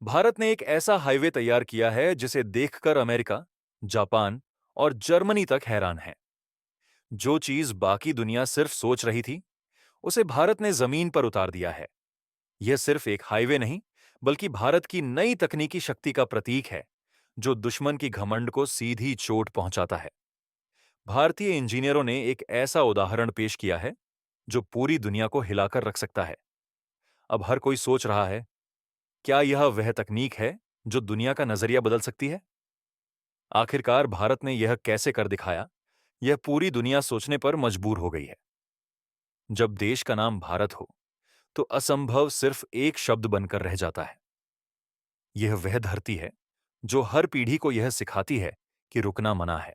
भारत ने एक ऐसा हाईवे तैयार किया है जिसे देखकर अमेरिका, जापान और जर्मनी तक हैरान है। जो चीज बाकी दुनिया सिर्फ सोच रही थी, उसे भारत ने जमीन पर उतार दिया है। यह सिर्फ एक हाईवे नहीं, बल्कि भारत की नई तकनीकी शक्ति का प्रतीक है, जो दुश्मन की घमंड को सीधी चोट पहुंचाता है। भारतीय इंजीनियरों ने एक ऐसा उदाहरण पेश किया है जो पूरी दुनिया को हिलाकर रख सकता है। अब हर कोई सोच रहा है, क्या यह वह तकनीक है जो दुनिया का नजरिया बदल सकती है? आखिरकार भारत ने यह कैसे कर दिखाया, यह पूरी दुनिया सोचने पर मजबूर हो गई है। जब देश का नाम भारत हो, तो असंभव सिर्फ एक शब्द बनकर रह जाता है। यह वह धरती है जो हर पीढ़ी को यह सिखाती है कि रुकना मना है।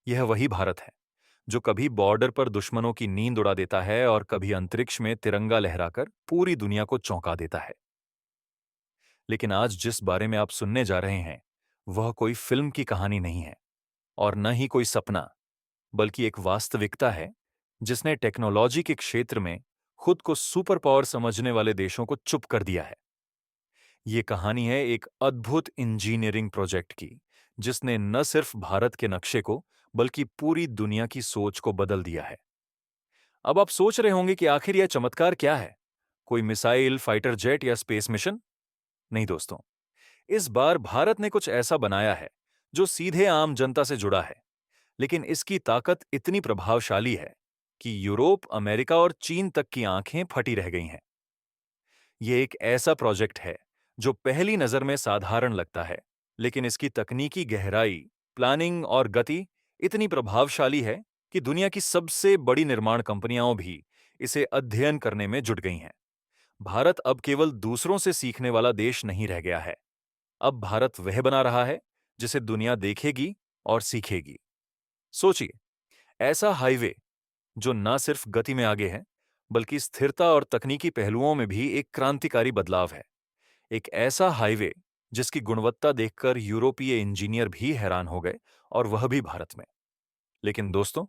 यह वही भारत है जो कभी बॉर्डर पर दुश्मनों की नींद उड़ा देता है और कभी अंतरिक्ष में तिरंगा लहराकर पूरी दुनिया को चौंका देता है। लेकिन आज जिस बारे में आप सुनने जा रहे हैं, वह कोई फिल्म की कहानी नहीं है और न ही कोई सपना, बल्कि एक वास्तविकता है जिसने टेक्नोलॉजी के क्षेत्र में खुद को सुपर पावर समझने वाले देशों को चुप कर दिया है। ये कहानी है एक अद्भुत इंजीनियरिंग प्रोजेक्ट की, जिसने न सिर्फ भारत के नक्शे को, बल्कि पूरी दुनिया की सोच को बदल दिया है। अब आप सोच रहे होंगे कि आखिर यह चमत्कार क्या है? कोई मिसाइल, फाइटर जेट या स्पेस मिशन? नहीं दोस्तों, इस बार भारत ने कुछ ऐसा बनाया है जो सीधे आम जनता से जुड़ा है, लेकिन इसकी ताकत इतनी प्रभावशाली है कि यूरोप, अमेरिका और चीन तक की आंखें फटी रह गई हैं। ये एक ऐसा प्रोजेक्ट है जो पहली नजर में साधारण लगता है, लेकिन इसकी तकनीकी गहराई, प्लानिंग और गति इतनी प्रभावशाली है कि दुनिया की सबसे बड़ी निर्माण कंपनियां भी इसे अध्ययन करने में जुट गई हैं। भारत अब केवल दूसरों से सीखने वाला देश नहीं रह गया है। अब भारत वह बना रहा है जिसे दुनिया देखेगी और सीखेगी। सोचिए, ऐसा हाईवे जो न सिर्फ गति में आगे है, बल्कि स्थिरता और तकनीकी पहलुओं में भी एक क्रांतिकारी बदलाव है। एक ऐसा हाईवे जिसकी गुणवत्ता देखकर यूरोपीय इंजीनियर भी हैरान हो गए, और वह भी भारत में। लेकिन दोस्तों,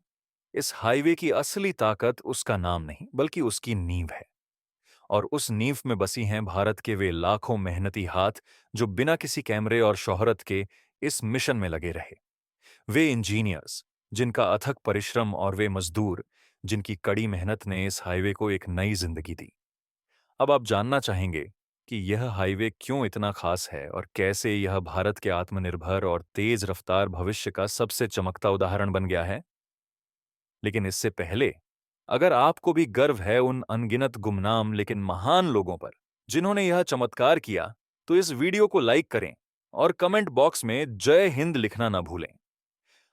इस हाईवे की असली ताकत उसका नाम नहीं, बल्कि उसकी नींव है। और उस नींव में बसी हैं भारत के वे लाखों मेहनती हाथ जो बिना किसी कैमरे और शोहरत के इस मिशन में लगे रहे। वे इंजीनियर्स जिनका अथक परिश्रम, और वे मजदूर जिनकी कड़ी मेहनत ने इस हाईवे को एक नई जिंदगी दी। अब आप जानना चाहेंगे कि यह हाईवे क्यों इतना खास है और कैसे यह भारत के आत्मनिर्भर और तेज रफ्तार भविष्य का सबसे चमकता उदाहरण बन गया है। लेकिन इससे पहले, अगर आपको भी गर्व है उन अनगिनत गुमनाम लेकिन महान लोगों पर जिन्होंने यह चमत्कार किया, तो इस वीडियो को लाइक करें और कमेंट बॉक्स में जय हिंद लिखना ना भूलें।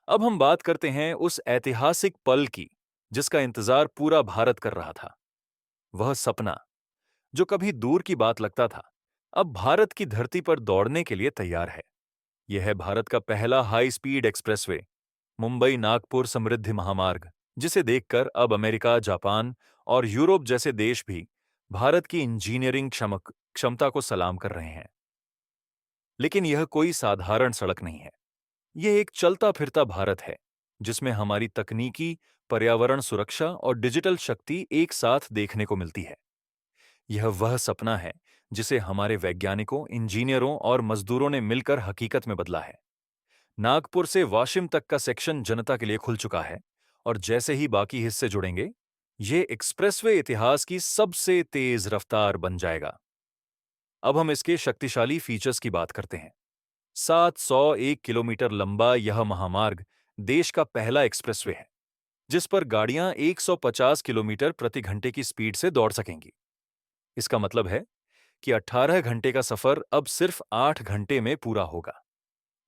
अब हम बात करते हैं उस ऐतिहासिक पल की जिसका इंतजार पूरा भारत कर रहा था। वह सपना जो कभी दूर की बात लगता था, अब भारत की धरती पर दौड़ने के लिए तैयार है। यह है भारत का पहला high speed expressway, Mumbai Nagpur Samruddhi Mahamarg, जिसे देखकर अब अमेरिका, जापान और यूरोप जैसे देश भी भारत की इंजीनियरिंग क्षमता को सलाम कर रहे हैं। लेकिन यह कोई साधारण सड़क नहीं है। यह एक चलता फिरता भारत है जिसमें हमारी तकनीकी, पर्यावरण सुरक्षा और डिजिटल शक्ति एक साथ देखने को मिलती है। यह वह सपना है जिसे हमारे वैज्ञानिकों, इंजीनियरों और मजदूरों ने मिलकर हकीकत में बदला है। नागपुर से वाशिम तक का सेक्शन जनता के लिए खुल चुका है, और जैसे ही बाकी हिस्से जुड़ेंगे, ये एक्सप्रेसवे इतिहास की सबसे तेज रफ्तार बन जाएगा। अब हम इसके शक्तिशाली फीचर्स की बात करते हैं। 701 किलोमीटर लंबा यह महामार्ग देश का पहला एक्सप्रेसवे है जिस पर गाड़ियां 150 किलोमीटर प्रति घंटे की स्पीड से दौड़ सकेंगी। इसका मतलब है कि 18 घंटे का सफर अब सिर्फ 8 घंटे में पूरा होगा।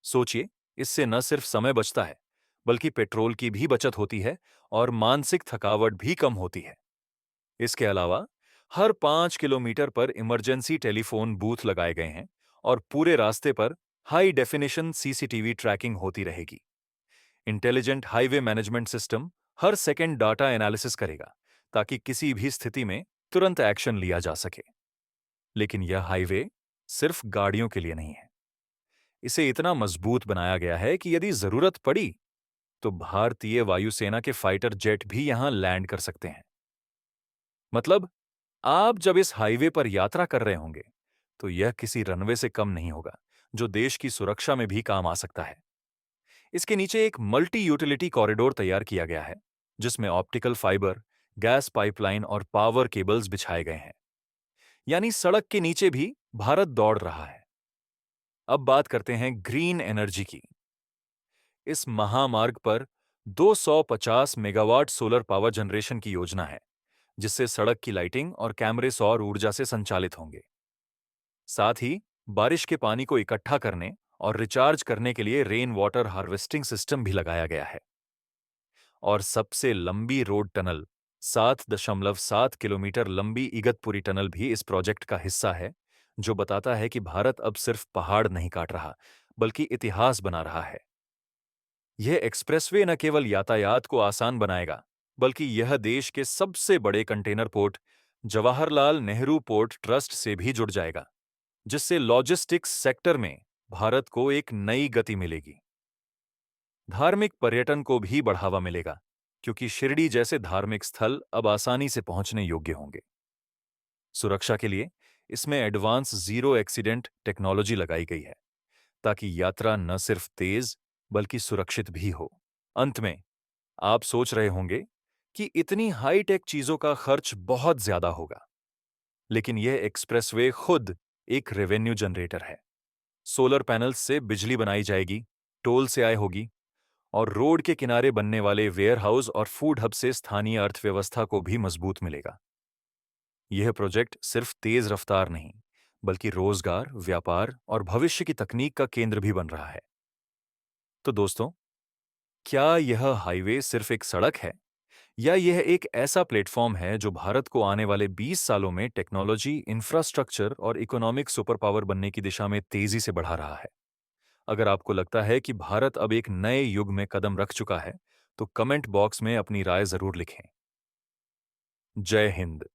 सोचिए, इससे न सिर्फ समय बचता है, बल्कि पेट्रोल की भी बचत होती है और मानसिक थकावट भी कम होती है। इसके अलावा हर 5 किलोमीटर पर इमरजेंसी टेलीफोन बूथ लगाए गए हैं, और पूरे रास्ते पर हाई डेफिनेशन सीसीटीवी ट्रैकिंग होती रहेगी। इंटेलिजेंट हाईवे मैनेजमेंट सिस्टम हर सेकंड डाटा एनालिसिस करेगा ताकि किसी भी स्थिति में तुरंत एक्शन लिया जा सके। लेकिन यह हाईवे सिर्फ गाड़ियों के लिए नहीं है। इसे इतना मजबूत बनाया गया है कि यदि जरूरत पड़ी तो भारतीय वायुसेना के फाइटर जेट भी यहां लैंड कर सकते हैं। मतलब, आप जब इस हाईवे पर यात्रा कर रहे होंगे, तो यह किसी रनवे से कम नहीं होगा, जो देश की सुरक्षा में भी काम आ सकता है। इसके नीचे एक मल्टी यूटिलिटी कॉरिडोर तैयार किया गया है, जिसमें ऑप्टिकल फाइबर, गैस पाइपलाइन और पावर केबल्स बिछाए गए हैं। यानी सड़क के नीचे भी भारत दौड़ रहा है। अब बात करते हैं ग्रीन एनर्जी की। इस महामार्ग पर 250 मेगावाट सोलर पावर जनरेशन की योजना है, जिससे सड़क की लाइटिंग और कैमरे सौर ऊर्जा से संचालित होंगे। साथ ही बारिश के पानी को इकट्ठा करने और रिचार्ज करने के लिए रेन वाटर हार्वेस्टिंग सिस्टम भी लगाया गया है। और सबसे लंबी रोड टनल, 7.7 किलोमीटर लंबी इगतपुरी टनल भी इस प्रोजेक्ट का हिस्सा है, जो बताता है कि भारत अब सिर्फ पहाड़ नहीं काट रहा, बल्कि इतिहास बना रहा है। यह एक्सप्रेसवे न केवल यातायात को आसान बनाएगा, बल्कि यह देश के सबसे बड़े container port, Jawaharlal Nehru port trust से भी जुड़ जाएगा, जिससे लॉजिस्टिक्स सेक्टर में भारत को एक नई गति मिलेगी। धार्मिक पर्यटन को भी बढ़ावा मिलेगा, क्योंकि शिरडी जैसे धार्मिक स्थल अब आसानी से पहुंचने योग्य होंगे। सुरक्षा के लिए इसमें एडवांस जीरो एक्सीडेंट टेक्नोलॉजी लगाई गई है, ताकि यात्रा न सिर्फ तेज बल्कि सुरक्षित भी हो। अंत में आप सोच रहे होंगे कि इतनी हाई-टेक चीजों का खर्च बहुत ज्यादा होगा, लेकिन यह एक्सप्रेसवे खुद एक रेवेन्यू जनरेटर है। सोलर पैनल्स से बिजली बनाई जाएगी, टोल से आय होगी, और रोड के किनारे बनने वाले वेयरहाउस और फूड हब से स्थानीय अर्थव्यवस्था को भी मजबूत मिलेगा। यह प्रोजेक्ट सिर्फ तेज रफ्तार नहीं, बल्कि रोजगार, व्यापार और भविष्य की तकनीक का केंद्र भी बन रहा है। तो दोस्तों, क्या यह हाईवे सिर्फ एक सड़क है, या यह एक ऐसा प्लेटफॉर्म है जो भारत को आने वाले 20 सालों में टेक्नोलॉजी, इंफ्रास्ट्रक्चर और इकोनॉमिक सुपर पावर बनने की दिशा में तेजी से बढ़ा रहा है? अगर आपको लगता है कि भारत अब एक नए युग में कदम रख चुका है, तो कमेंट बॉक्स में अपनी राय जरूर लिखें। जय हिंद।